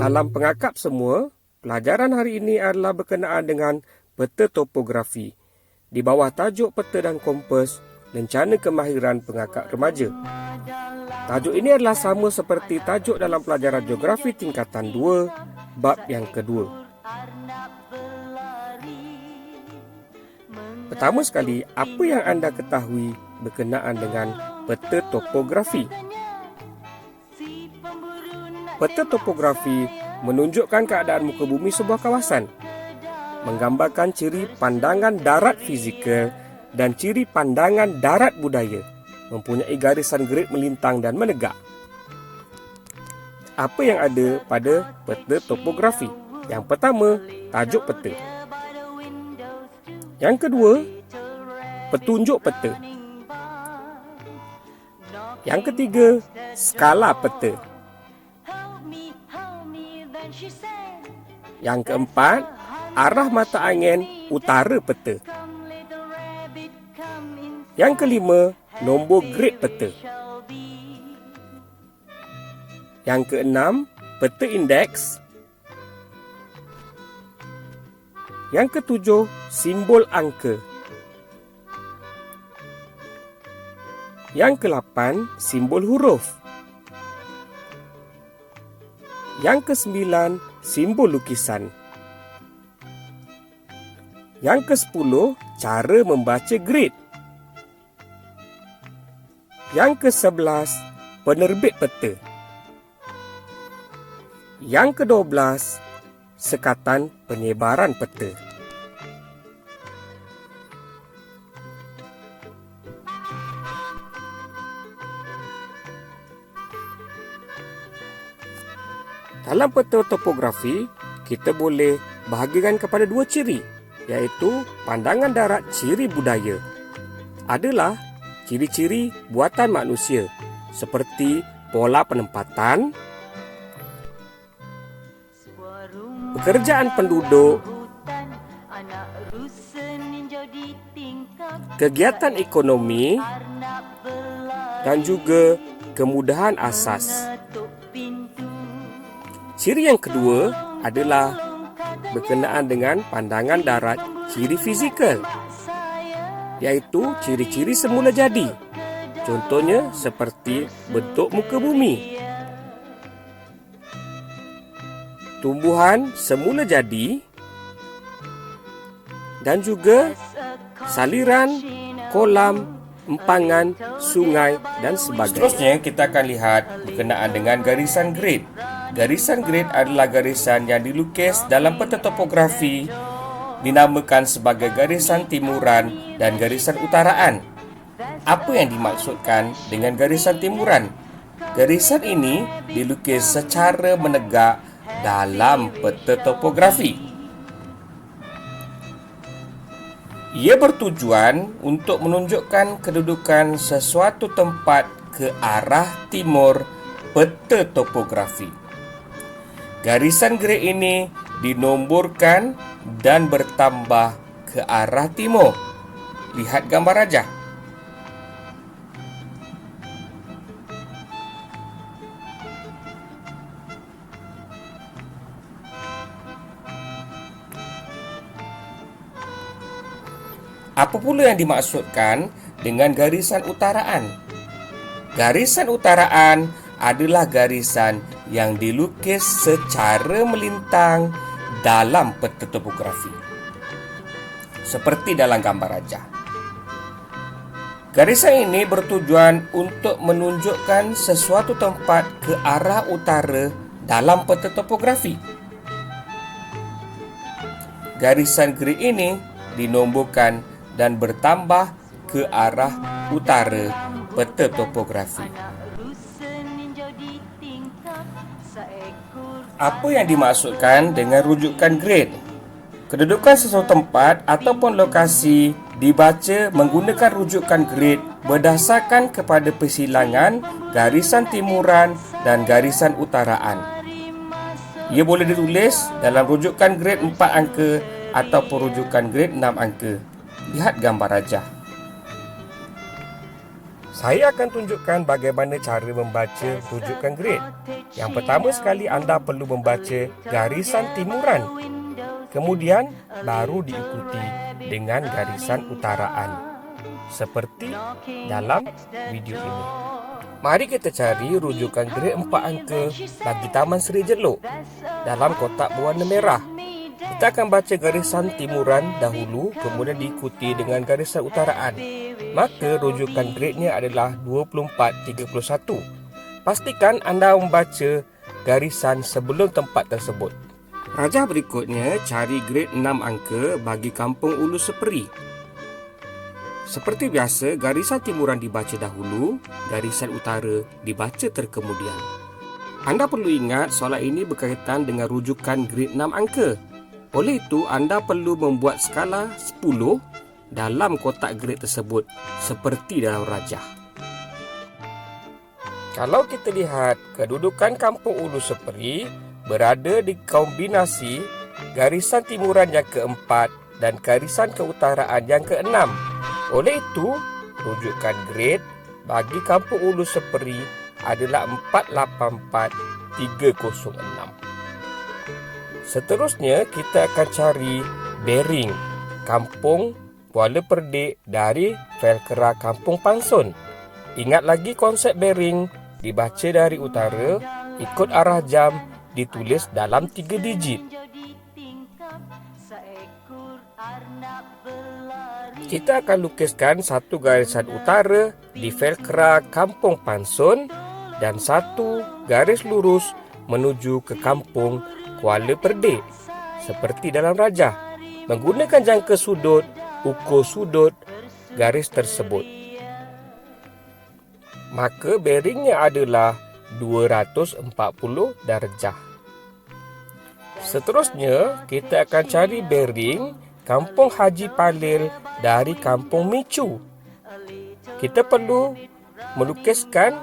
Salam pengakap semua. Pelajaran hari ini adalah berkenaan dengan peta topografi. Di bawah tajuk peta dan kompas, rencana kemahiran pengakap remaja. Tajuk ini adalah sama seperti tajuk dalam pelajaran geografi tingkatan 2, bab yang kedua. Pertama sekali, apa yang anda ketahui berkenaan dengan peta topografi? Peta topografi menunjukkan keadaan muka bumi sebuah kawasan, menggambarkan ciri pandangan darat fizikal dan ciri pandangan darat budaya, mempunyai garisan grid melintang dan menegak. Apa yang ada pada peta topografi? Yang pertama, tajuk peta. Yang kedua, petunjuk peta. Yang ketiga, skala peta. Yang keempat, arah mata angin utara peta. Yang kelima, nombor grid peta. Yang keenam, peta indeks. Yang ketujuh, simbol angka. Yang kelapan, simbol huruf. Yang kesembilan, simbol lukisan. Yang ke-10, cara membaca grid. Yang ke-11, penerbit peta. Yang ke-12, sekatan penyebaran peta. Dalam peta topografi, kita boleh bahagikan kepada dua ciri, iaitu pandangan darat ciri budaya. Adalah ciri-ciri buatan manusia seperti pola penempatan, pekerjaan penduduk, kegiatan ekonomi dan juga kemudahan asas. Ciri yang kedua adalah berkenaan dengan pandangan darat ciri fizikal, iaitu ciri-ciri semula jadi. Contohnya seperti bentuk muka bumi, tumbuhan semula jadi, dan juga saliran, kolam, empangan, sungai dan sebagainya. Seterusnya kita akan lihat berkenaan dengan garisan grid. Garisan grid adalah garisan yang dilukis dalam peta topografi, dinamakan sebagai garisan timuran dan garisan utaraan. Apa yang dimaksudkan dengan garisan timuran? Garisan ini dilukis secara menegak dalam peta topografi. Ia bertujuan untuk menunjukkan kedudukan sesuatu tempat ke arah timur peta topografi. Garisan grid ini dinomborkan dan bertambah ke arah timur. Lihat gambar rajah. Apa pula yang dimaksudkan dengan garisan utaraan? Garisan utaraan adalah garisan yang dilukis secara melintang dalam peta topografi, seperti dalam gambar rajah. Garisan ini bertujuan untuk menunjukkan sesuatu tempat ke arah utara dalam peta topografi. Garisan grid ini dinomborkan dan bertambah ke arah utara peta topografi. Apa yang dimaksudkan dengan rujukan grid? Kedudukan sesuatu tempat ataupun lokasi dibaca menggunakan rujukan grid berdasarkan kepada persilangan garisan timuran dan garisan utaraan. Ia boleh ditulis dalam rujukan grid 4 angka ataupun rujukan grid 6 angka. Lihat gambar rajah. Saya akan tunjukkan bagaimana cara membaca rujukan grid. Yang pertama sekali anda perlu membaca garisan timuran. Kemudian baru diikuti dengan garisan utaraan. Seperti dalam video ini. Mari kita cari rujukan grid 4 angka bagi Taman Seri Jelok dalam kotak berwarna merah. Kita akan baca garisan timuran dahulu, kemudian diikuti dengan garisan utaraan. Maka rujukan gridnya adalah 2431. Pastikan anda membaca garisan sebelum tempat tersebut. Rajah berikutnya, cari grid 6 angka bagi Kampung Ulu Seperi. Seperti biasa, garisan timuran dibaca dahulu, garisan utara dibaca terkemudian. Anda perlu ingat soalan ini berkaitan dengan rujukan grid 6 angka. Oleh itu, anda perlu membuat skala 10 dalam kotak grid tersebut seperti dalam rajah. Kalau kita lihat, kedudukan Kampung Ulu Seperi berada di kombinasi garisan timuran yang keempat dan garisan keutaraan yang keenam. Oleh itu, rujukan grid bagi Kampung Ulu Seperi adalah 484306. Seterusnya, kita akan cari bearing Kampung Kuala Perdik dari Velcra Kampung Pansun. Ingat lagi konsep bearing, dibaca dari utara, ikut arah jam, ditulis dalam 3 digit. Kita akan lukiskan satu garisan utara di Velcra Kampung Pansun dan satu garis lurus menuju ke Kampung Kuala Perdik seperti dalam rajah. Menggunakan jangka sudut, ukur sudut garis tersebut. Maka bearingnya adalah 240 darjah. Seterusnya, kita akan cari bearing Kampung Haji Palil dari Kampung Micu. Kita perlu melukiskan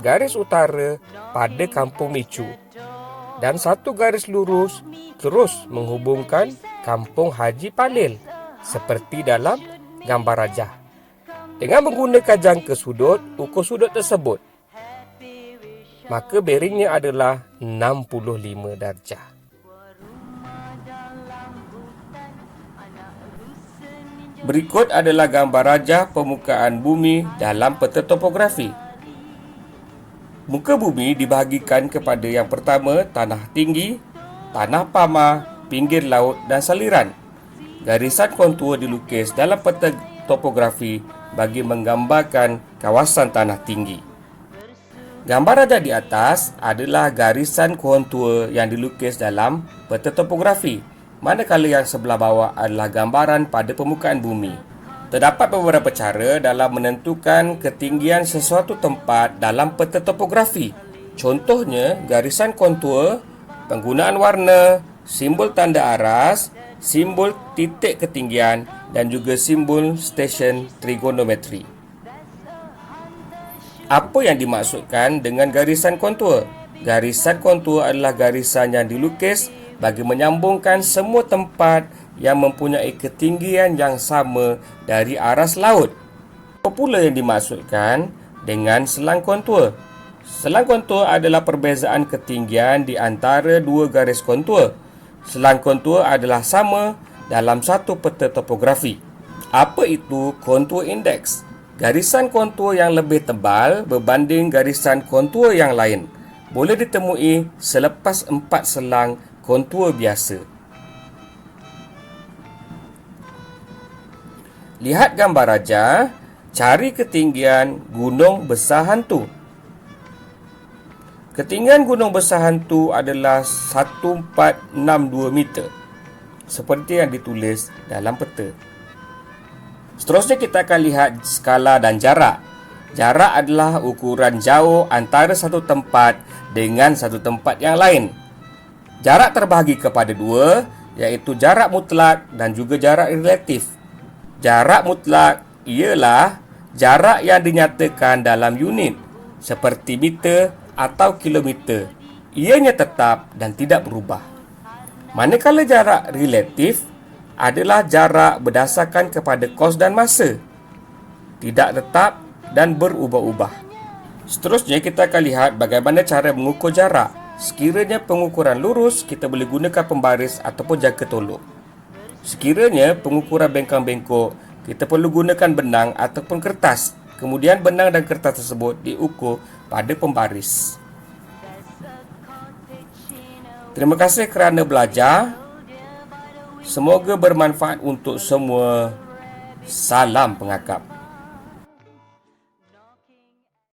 garis utara pada Kampung Micu dan satu garis lurus terus menghubungkan Kampung Haji Palil seperti dalam gambar rajah. Dengan menggunakan jangka sudut, ukur sudut tersebut, maka bearingnya adalah 65 darjah. Berikut adalah gambar rajah permukaan bumi dalam peta topografi. Muka bumi dibahagikan kepada yang pertama, tanah tinggi, tanah pamah, pinggir laut dan saliran. Garisan kontur dilukis dalam peta topografi bagi menggambarkan kawasan tanah tinggi. Gambar rajah di atas adalah garisan kontur yang dilukis dalam peta topografi, manakala yang sebelah bawah adalah gambaran pada permukaan bumi. Terdapat beberapa cara dalam menentukan ketinggian sesuatu tempat dalam peta topografi. Contohnya, garisan kontur, penggunaan warna, simbol tanda aras, simbol titik ketinggian dan juga simbol stesen trigonometri. Apa yang dimaksudkan dengan garisan kontur? Garisan kontur adalah garisan yang dilukis bagi menyambungkan semua tempat yang mempunyai ketinggian yang sama dari aras laut. Apa pula yang dimaksudkan dengan selang kontur? Selang kontur adalah perbezaan ketinggian di antara dua garis kontur. Selang kontur adalah sama dalam satu peta topografi. Apa itu kontur indeks? Garisan kontur yang lebih tebal berbanding garisan kontur yang lain boleh ditemui selepas 4 selang kontur biasa. Lihat gambar rajah, cari ketinggian Gunung Besar Hantu. Ketinggian Gunung Besar Hantu adalah 1462 meter, seperti yang ditulis dalam peta. Seterusnya kita akan lihat skala dan jarak. Jarak adalah ukuran jauh antara satu tempat dengan satu tempat yang lain. Jarak terbahagi kepada dua, iaitu jarak mutlak dan juga jarak relatif. Jarak mutlak ialah jarak yang dinyatakan dalam unit, seperti meter atau kilometer. Ianya tetap dan tidak berubah. Manakala jarak relatif adalah jarak berdasarkan kepada kos dan masa. Tidak tetap dan berubah-ubah. Seterusnya, kita akan lihat bagaimana cara mengukur jarak. Sekiranya pengukuran lurus, kita boleh gunakan pembaris ataupun jangka tolok. Sekiranya pengukuran bengkang-bengkok, kita perlu gunakan benang ataupun kertas. Kemudian benang dan kertas tersebut diukur pada pembaris. Terima kasih kerana belajar. Semoga bermanfaat untuk semua. Salam pengakap.